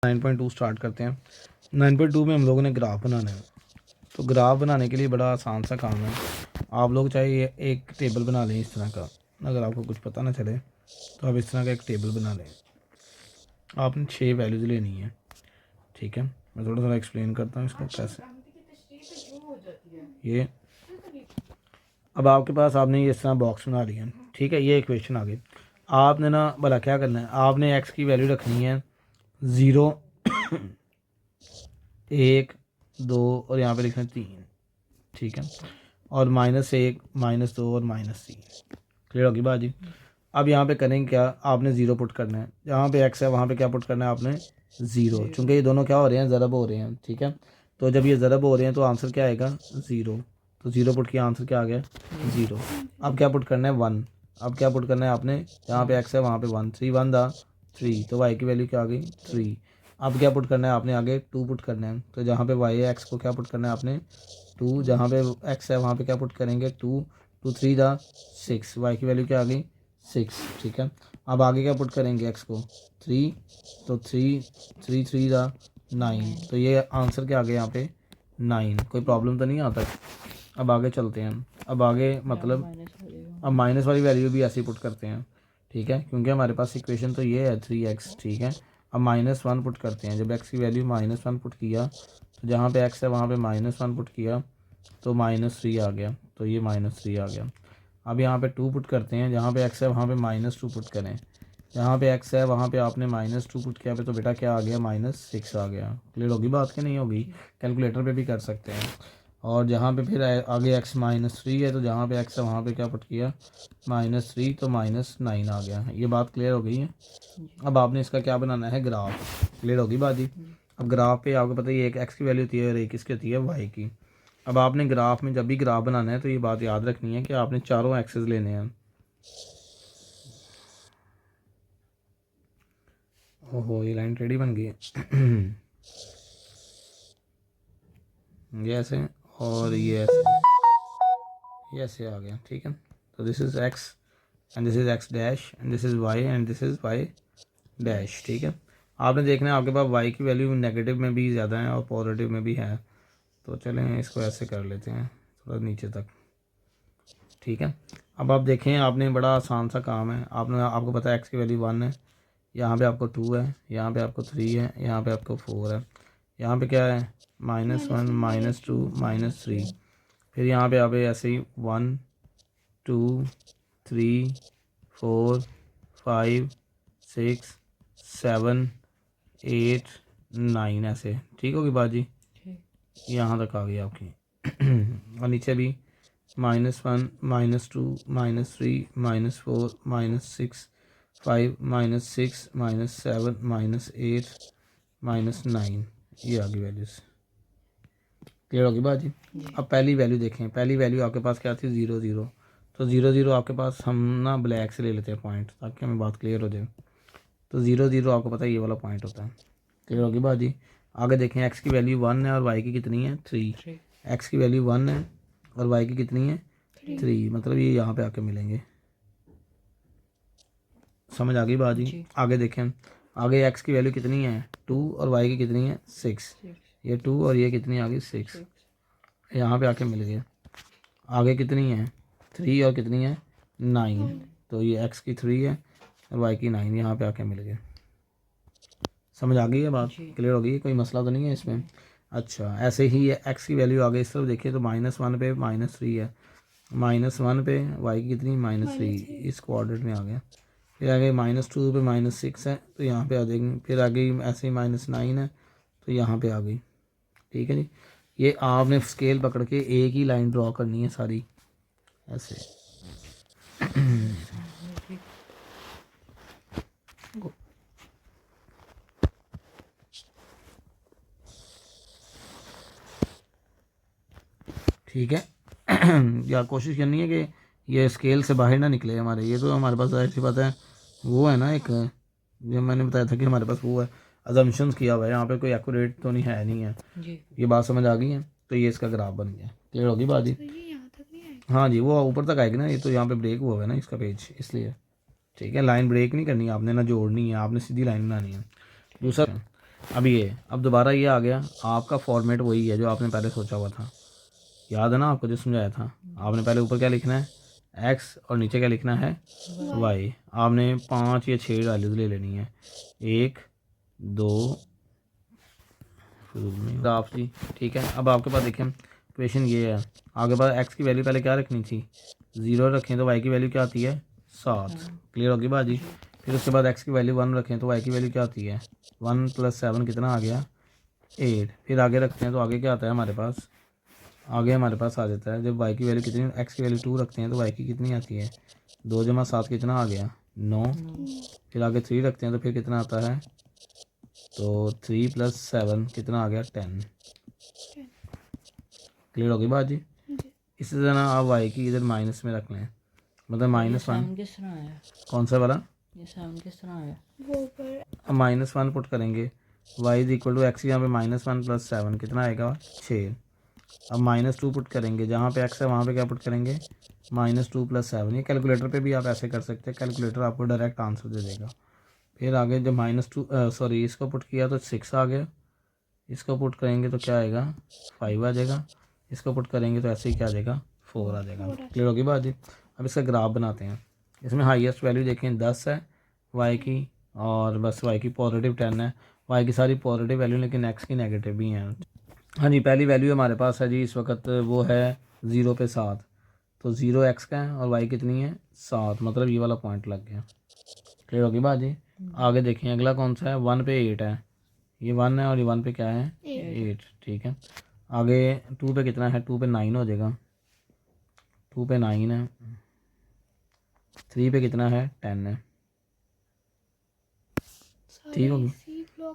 9.2 start करते हैं। 9.2 में हम लोगों ने ग्राफ बनाना है। तो ग्राफ बनाने के लिए बड़ा आसान सा काम है। आप लोग चाहे एक टेबल बना लें इस तरह का, अगर आपको कुछ पता ना चले तो आप इस तरह का एक टेबल बना लें। आपने 6 वैल्यूज़ लेनी है, ठीक है। मैं थोड़ा थोड़ा एक्सप्लेन करता हूँ इसको कैसे। ये अब आपके पास आपने ये इस तरह बॉक्स बना लिया, ठीक है। ये इक्वेशन आ गई। आपने ना भला क्या करना है, आपने एक्स की वैल्यू रखनी है 0, 1, 2 और यहाँ पे लिखना है 3, ठीक है। और -1, -2 और -3। क्लियर होगी बात जी। अब यहाँ पे करेंगे क्या, आपने 0 पुट करना है। जहाँ पे x है वहाँ पे क्या पुट करना है आपने 0, चूँकि ये दोनों क्या हो रहे हैं, ज़रब हो रहे हैं, ठीक है। तो जब ये ज़रब हो रहे हैं तो आंसर क्या आएगा 0। तो 0 पुट किया, आंसर क्या आ गया 0। अब क्या पुट करना है 1। अब क्या पुट करना है आपने, जहाँ पे x है वहाँ पे 1, 3 1 दा 3, तो y की वैल्यू क्या आ गई 3। अब क्या पुट करना है आपने आगे 2 पुट करना है। तो जहाँ पे y है x को क्या पुट करना है आपने 2, जहाँ पे x है वहाँ पे क्या पुट करेंगे 2, 2 3 दा 6, y की वैल्यू क्या आ गई 6, ठीक है। अब आगे क्या पुट करेंगे x को 3, तो 3 3 3 दा 9, तो ये आंसर क्या आ गया यहाँ पे 9। कोई प्रॉब्लम तो नहीं आता। अब आगे चलते हैं। अब आगे मतलब अब माइनस वाली वैल्यू भी ऐसे ही पुट करते हैं, ठीक है, क्योंकि हमारे पास इक्वेशन तो ये है 3x, ठीक है। अब -1 पुट करते हैं। जब x की वैल्यू -1 पुट किया तो जहाँ पे x है वहाँ पे -1 पुट किया तो -3 आ गया, तो ये -3 आ गया। अब यहाँ पे 2 पुट करते हैं। जहाँ पे x है वहाँ पे -2 पुट करें। जहाँ पे x है वहाँ पे आपने -2 पुट किया पे तो बेटा क्या आ गया -6 आ गया। क्लियर होगी बात कि नहीं होगी, कैलकुलेटर पे भी कर सकते हैं। और जहाँ पे फिर आगे x -3 है तो जहाँ पे x है वहाँ पे क्या पुट किया -3, तो -9 आ गया। ये बात क्लियर हो गई है। अब आपने इसका क्या बनाना है ग्राफ। क्लियर होगी बात जी। अब ग्राफ पे आपको पता ही है एक x की वैल्यू होती है और एक किसकी होती है y की। अब आपने ग्राफ में जब भी ग्राफ बनाना है तो ये बात याद रखनी है कि आपने चारों एक्सेस लेने हैं। ओहो ये लाइन टेढ़ी बन गई है ये ऐसे और ये ऐसे आ गया, ठीक है। तो this is x and this is x dash and this is y and this is y dash, ठीक है। आपने देखना है आपके पास y की वैल्यू नेगेटिव में भी ज़्यादा है और पॉजिटिव में भी है। तो चलें इसको ऐसे कर लेते हैं थोड़ा नीचे तक, ठीक है। अब आप देखें, आपने बड़ा आसान सा काम है। आपको पता है x की वैल्यू 1 है, यहाँ पे आपको 2 है, यहाँ पे आपको 3 है, यहाँ पे आपको 4 है, यहाँ पे क्या है -1 -2 -3। फिर यहाँ पे आप ऐसे ही 1 2 3 4 5 6 7 8 9 ऐसे, ठीक होगी बात जी। यहाँ तक आ गई आपकी और नीचे भी -1 -2 -3 -4 -6 5 -6 -7 -8 -9, ये आ गई वैल्यूज़। क्लियर होगी बात जी। अब पहली वैल्यू देखें। पहली वैल्यू आपके पास क्या थी 0 0, तो 0 0 आपके पास हम ना ब्लैक से ले लेते हैं पॉइंट ताकि हमें बात क्लियर हो जाए। तो 0 0 आपको पता है ये वाला पॉइंट होता है। क्लियर होगी बात जी। आगे देखें, x की वैल्यू 1 है और y की कितनी है 3। x की वैल्यू 1 है और y की कितनी है 3, मतलब ये यहाँ पे आके मिलेंगे। समझ आ गई बात जी। आगे देखें, आगे x की वैल्यू कितनी है 2 और y की कितनी है 6। ये 2 और ये कितनी आ गई 6, यहाँ पे आके मिल गया। आगे कितनी है 3 और कितनी है 9, तो ये x की 3 है और y की 9, यहाँ पे आके मिल गया। समझ आ गई है बात, क्लियर हो गई, कोई मसला तो नहीं है इसमें। अच्छा ऐसे ही ये x की वैल्यू आगे इस तरफ देखिए तो -1 पे -3 है, -1 पे y की कितनी -3, इस क्वाड्रेंट में आ गया। फिर आगे -2 पे -6 है तो यहाँ पे आ जाएगी। फिर आगे ऐसे ही -9 है तो यहाँ पे आ गई, ठीक है जी। ये आपने स्केल पकड़ के एक ही लाइन ड्रॉ करनी है सारी ऐसे ठीक है या कोशिश करनी है कि ये स्केल से बाहर ना निकले हमारे। ये तो हमारे पास ऐसी बात है, वो है ना एक जो मैंने बताया था कि हमारे पास वो है अजम्पशंस किया हुआ है, यहाँ पे कोई एक्यूरेट तो नहीं है जी। ये बात समझ आ गई है। तो ये इसका ग्राफ बन गया। क्लियर होगी बात जी। हाँ जी वो ऊपर तक आएगी ना, ये तो यहाँ पे ब्रेक हुआ है ना इसका पेज, इसलिए ठीक है। लाइन ब्रेक नहीं करनी आपने, ना जोड़नी है आपने, सीधी लाइन बनानी है। दूसरा अब ये अब दोबारा ये आ गया, आपका फॉर्मेट वही है जो आपने पहले सोचा हुआ था, याद है ना आपको जो समझाया था। आपने पहले ऊपर क्या लिखना है x और नीचे क्या लिखना है y। आपने 5 या 6 वैल्यूज ले लेनी है, 1 2 ग्राफ जी, ठीक है। अब आपके पास देखें इक्वेशन ये है, आपके पास x की वैल्यू पहले क्या रखनी थी 0 रखें तो y की वैल्यू क्या आती है 7, क्लियर होगी बात जी। फिर उसके बाद x की वैल्यू 1 रखें तो y की वैल्यू क्या आती है 1 + 7 कितना आ गया 8। फिर आगे रखते हैं तो आगे क्या आता है हमारे पास, आगे हमारे पास आ जाता है जब y की वैल्यू कितनी, x की वैल्यू 2 रखते हैं तो y की कितनी आती है 2 + 7 कितना आ गया 9। फिर आगे 3 रखते हैं तो फिर कितना आता है, तो 3 + 7 कितना आ गया 10। क्लियर होगी बात जी। इसी तरह आप y की इधर माइनस में रख लें, मतलब -1 किस तरह आया, कौन सा वाला, ये 7 किस तरह आया, अब -1 पुट करेंगे, y = x, यहाँ पे -1 + 7 कितना आएगा 6। अब -2 पुट करेंगे, जहाँ पे x है वहाँ पे क्या पुट करेंगे -2 + 7। ये कैलकुलेटर पे भी आप ऐसे कर सकते हैं, कैलकुलेटर आपको डायरेक्ट आंसर दे देगा। फिर आगे जब -2 सॉरी इसको पुट किया तो 6 आ गया, इसको पुट करेंगे तो क्या आएगा 5 आ जाएगा, इसको पुट करेंगे तो ऐसे ही क्या आ जाएगा 4 आ जाएगा। क्लियर होगी बात जी। अब इसका ग्राफ बनाते हैं, इसमें हाईएस्ट वैल्यू देखें 10 है y की, और बस y की पॉजिटिव 10 है, y की सारी पॉजिटिव वैल्यू लेकिन x की नेगेटिव भी हैं। हाँ जी, पहली वैल्यू हमारे पास है जी इस वक्त, वो है 0 पे 7, तो 0 x का है और y कितनी है 7, मतलब ये वाला पॉइंट लग गया। क्लियर होगी बात जी। आगे देखें अगला कौन सा है, 1 पे 8 है, ये 1 है और ये 1 पे क्या है 8, ठीक है। आगे 2 पे कितना है, 2 पे 9 हो जाएगा, 2 पे 9 है, 3 पे कितना है 10 है, ठीक होगी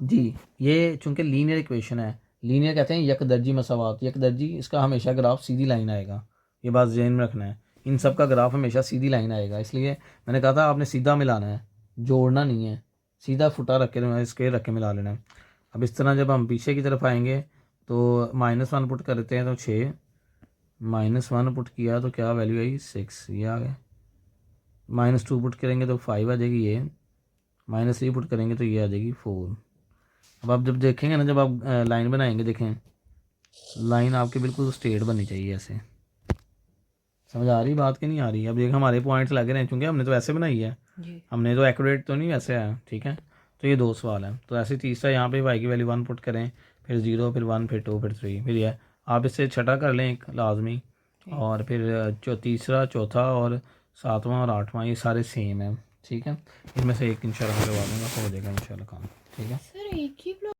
जी। ये चूंकि लीनियर इक्वेशन है, लीनियर कहते हैं यकदर्जी मसावात, यकदर्जी इसका हमेशा ग्राफ सीधी लाइन आएगा, ये बात ज़हन में रखना है, इन सब का ग्राफ हमेशा सीधी लाइन आएगा। इसलिए मैंने कहा था आपने सीधा मिलाना है, जोड़ना नहीं है, सीधा फुटा रख के स्केल रख के मिला लेना है। अब इस तरह जब हम पीछे की तरफ आएंगे तो -1 पुट करते हैं तो 6, -1 पुट किया तो क्या वैल्यू आई 6, ये आ गया। -2 पुट करेंगे तो 5 आ जाएगी, ये -3 पुट करेंगे तो ये आ जाएगी 4। अब आप जब देखेंगे ना, जब आप लाइन बनाएंगे, देखें लाइन आपकी बिल्कुल स्ट्रेट बननी चाहिए ऐसे, समझ आ रही बात कि नहीं आ रही। अब देख हमारे पॉइंट्स लग रहे हैं क्योंकि हमने तो ऐसे बनाई है जी हमने तो एक्यूरेट तो नहीं वैसे है, ठीक है। तो ये 2 सवाल हैं, तो ऐसे तीसरा यहाँ पे y की वैल्यू 1 पुट करें, फिर 0, फिर 1, फिर 2, फिर 3, फिर यह आप इससे छठा कर लें एक लाजमी, और फिर तीसरा, चौथा और 7वां और 8वां ये सारे सेम हैं, ठीक है। इनमें से एक इंशाल्लाह करवा दूँगा तो हो जाएगा इंशाल्लाह काम, ठीक है।